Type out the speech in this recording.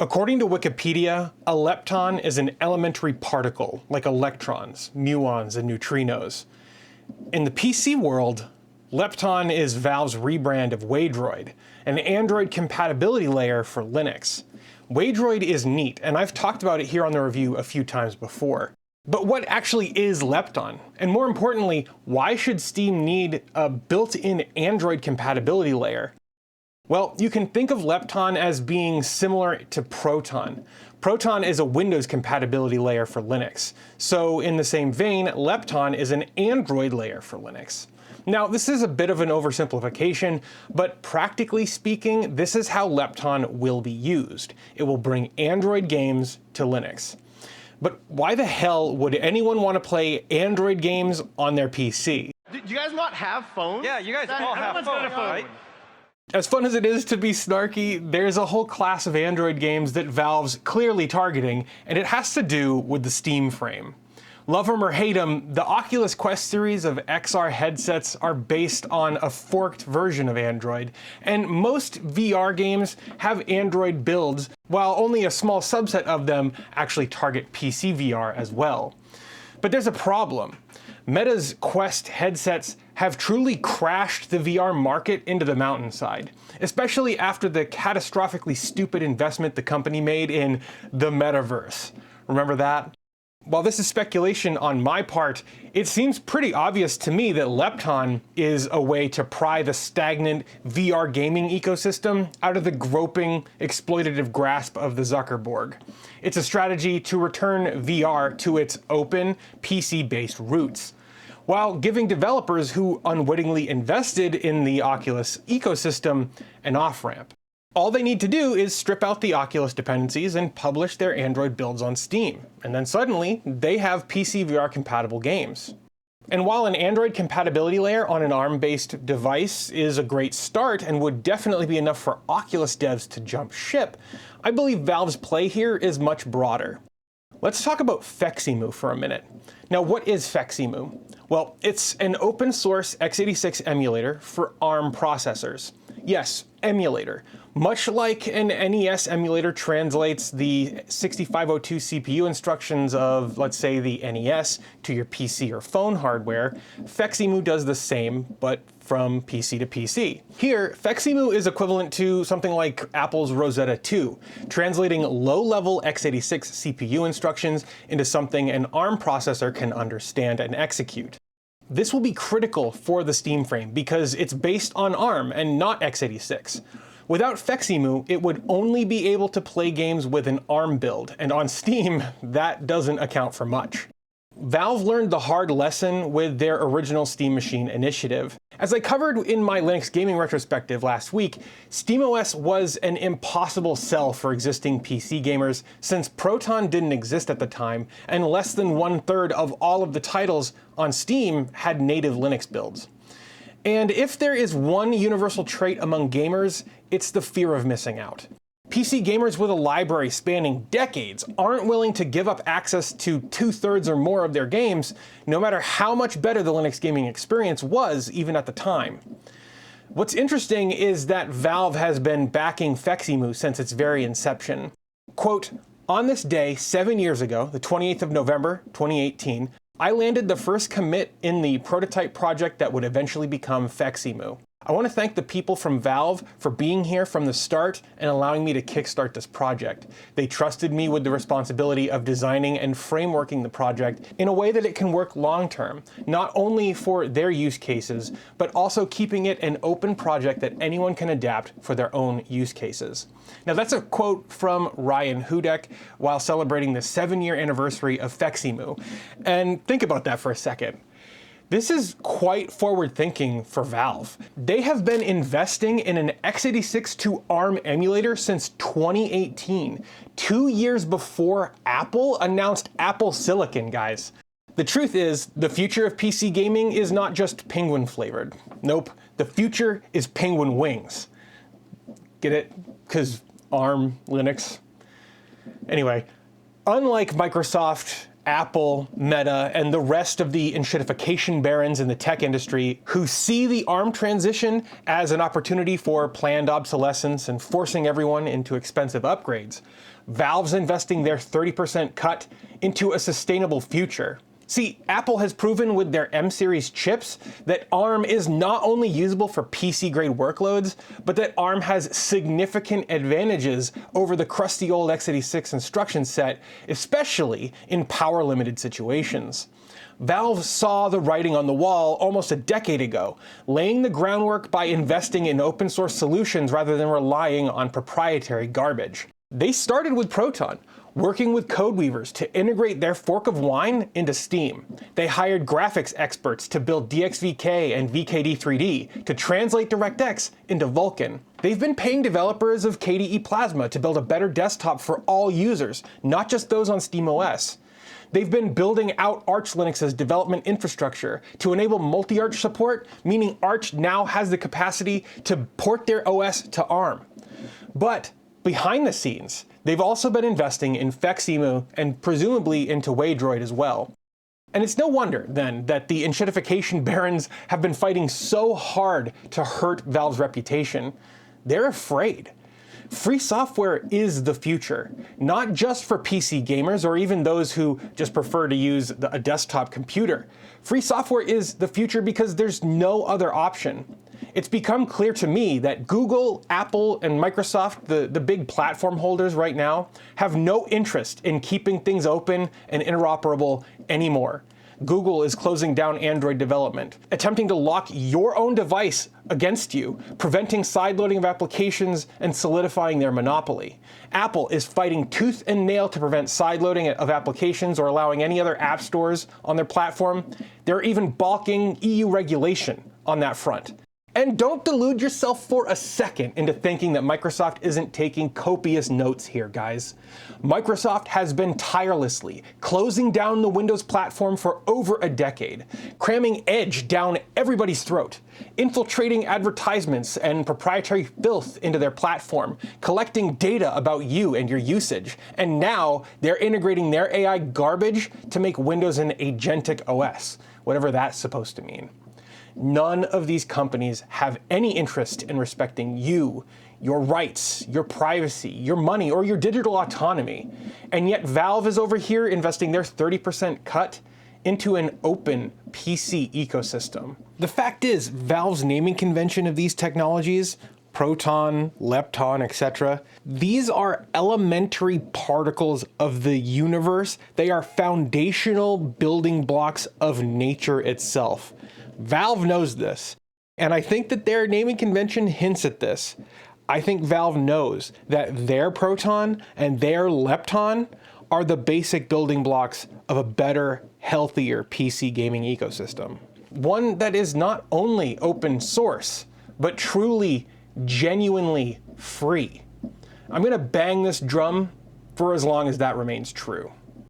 According to Wikipedia, a lepton is an elementary particle, like electrons, muons, and neutrinos. In the PC world, Lepton is Valve's rebrand of Waydroid, an Android compatibility layer for Linux. Waydroid is neat, and I've talked about it here on the review a few times before. But what actually is Lepton? And more importantly, why should Steam need a built-in Android compatibility layer? Well, you can think of Lepton as being similar to Proton. Proton is a Windows compatibility layer for Linux. So in the same vein, Lepton is an Android layer for Linux. Now, this is a bit of an oversimplification, but practically speaking, this is how Lepton will be used. It will bring Android games to Linux. But why the hell would anyone want to play Android games on their PC? Do you guys not have phones? Yeah, you guys all have phones, right? As fun as it is to be snarky, there's a whole class of Android games that Valve's clearly targeting, and it has to do with the Steam frame. Love 'em or hate 'em, the Oculus Quest series of XR headsets are based on a forked version of Android, and most VR games have Android builds, while only a small subset of them actually target PC VR as well. But there's a problem. Meta's Quest headsets have truly crashed the VR market into the mountainside, especially after the catastrophically stupid investment the company made in the metaverse. Remember that? While this is speculation on my part, it seems pretty obvious to me that Lepton is a way to pry the stagnant VR gaming ecosystem out of the groping, exploitative grasp of the Zuckerborg. It's a strategy to return VR to its open, PC-based roots, while giving developers who unwittingly invested in the Oculus ecosystem an off-ramp. All they need to do is strip out the Oculus dependencies and publish their Android builds on Steam, and then suddenly they have PC VR compatible games. And while an Android compatibility layer on an ARM-based device is a great start and would definitely be enough for Oculus devs to jump ship, I believe Valve's play here is much broader. Let's talk about FEX-Emu for a minute. Now, what is FEX-Emu? Well, it's an open source x86 emulator for ARM processors. Yes, emulator. Much like an NES emulator translates the 6502 CPU instructions of, let's say, the NES to your PC or phone hardware, FEX-Emu does the same, but from PC to PC. Here, FEX-Emu is equivalent to something like Apple's Rosetta 2, translating low-level x86 CPU instructions into something an ARM processor can understand and execute. This will be critical for the Steam frame because it's based on ARM and not x86. Without FEX-Emu, it would only be able to play games with an ARM build, and on Steam, that doesn't account for much. Valve learned the hard lesson with their original Steam Machine initiative. As I covered in my Linux gaming retrospective last week, SteamOS was an impossible sell for existing PC gamers since Proton didn't exist at the time, and less than 1/3 of all of the titles on Steam had native Linux builds. And if there is one universal trait among gamers, it's the fear of missing out. PC gamers with a library spanning decades aren't willing to give up access to 2/3 or more of their games, no matter how much better the Linux gaming experience was even at the time. What's interesting is that Valve has been backing FEX-Emu since its very inception. Quote, "On this day, 7 years ago, the 28th of November, 2018, I landed the first commit in the prototype project that would eventually become FEX-Emu. I want to thank the people from Valve for being here from the start and allowing me to kickstart this project. They trusted me with the responsibility of designing and frameworking the project in a way that it can work long-term, not only for their use cases, but also keeping it an open project that anyone can adapt for their own use cases." Now that's a quote from Ryan Hudek while celebrating the 7-year anniversary of FEX-Emu. And think about that for a second. This is quite forward-thinking for Valve. They have been investing in an x86 to ARM emulator since 2018, 2 years before Apple announced Apple Silicon, guys. The truth is, the future of PC gaming is not just penguin flavored. Nope, the future is penguin wings. Get it? 'Cause ARM, Linux. Anyway, unlike Microsoft, Apple, Meta, and the rest of the enshittification barons in the tech industry who see the ARM transition as an opportunity for planned obsolescence and forcing everyone into expensive upgrades, Valve's investing their 30% cut into a sustainable future. See, Apple has proven with their M-series chips that ARM is not only usable for PC-grade workloads, but that ARM has significant advantages over the crusty old x86 instruction set, especially in power-limited situations. Valve saw the writing on the wall almost a decade ago, laying the groundwork by investing in open source solutions rather than relying on proprietary garbage. They started with Proton, working with code weavers to integrate their fork of wine into Steam. They hired graphics experts to build DXVK and VKD3D to translate DirectX into Vulkan. They've been paying developers of KDE Plasma to build a better desktop for all users, not just those on SteamOS. They've been building out Arch Linux's development infrastructure to enable multi-Arch support, meaning Arch now has the capacity to port their OS to ARM. But behind the scenes, they've also been investing in FEX-Emu and presumably into Waydroid as well. And it's no wonder, then, that the enshittification barons have been fighting so hard to hurt Valve's reputation. They're afraid. Free software is the future, not just for PC gamers or even those who just prefer to use a desktop computer. Free software is the future because there's no other option. It's become clear to me that Google, Apple, and Microsoft, the big platform holders right now, have no interest in keeping things open and interoperable anymore. Google is closing down Android development, attempting to lock your own device against you, preventing sideloading of applications and solidifying their monopoly. Apple is fighting tooth and nail to prevent sideloading of applications or allowing any other app stores on their platform. They're even balking EU regulation on that front. And don't delude yourself for a second into thinking that Microsoft isn't taking copious notes here, guys. Microsoft has been tirelessly closing down the Windows platform for over a decade, cramming Edge down everybody's throat, infiltrating advertisements and proprietary filth into their platform, collecting data about you and your usage, and now they're integrating their AI garbage to make Windows an agentic OS, whatever that's supposed to mean. None of these companies have any interest in respecting you, your rights, your privacy, your money, or your digital autonomy. And yet Valve is over here investing their 30% cut into an open PC ecosystem. The fact is, Valve's naming convention of these technologies, Proton, Lepton, etc., these are elementary particles of the universe. They are foundational building blocks of nature itself. Valve knows this, and I think that their naming convention hints at this. I think Valve knows that their Proton and their Lepton are the basic building blocks of a better, healthier PC gaming ecosystem. One that is not only open source, but truly, genuinely free. I'm gonna bang this drum for as long as that remains true.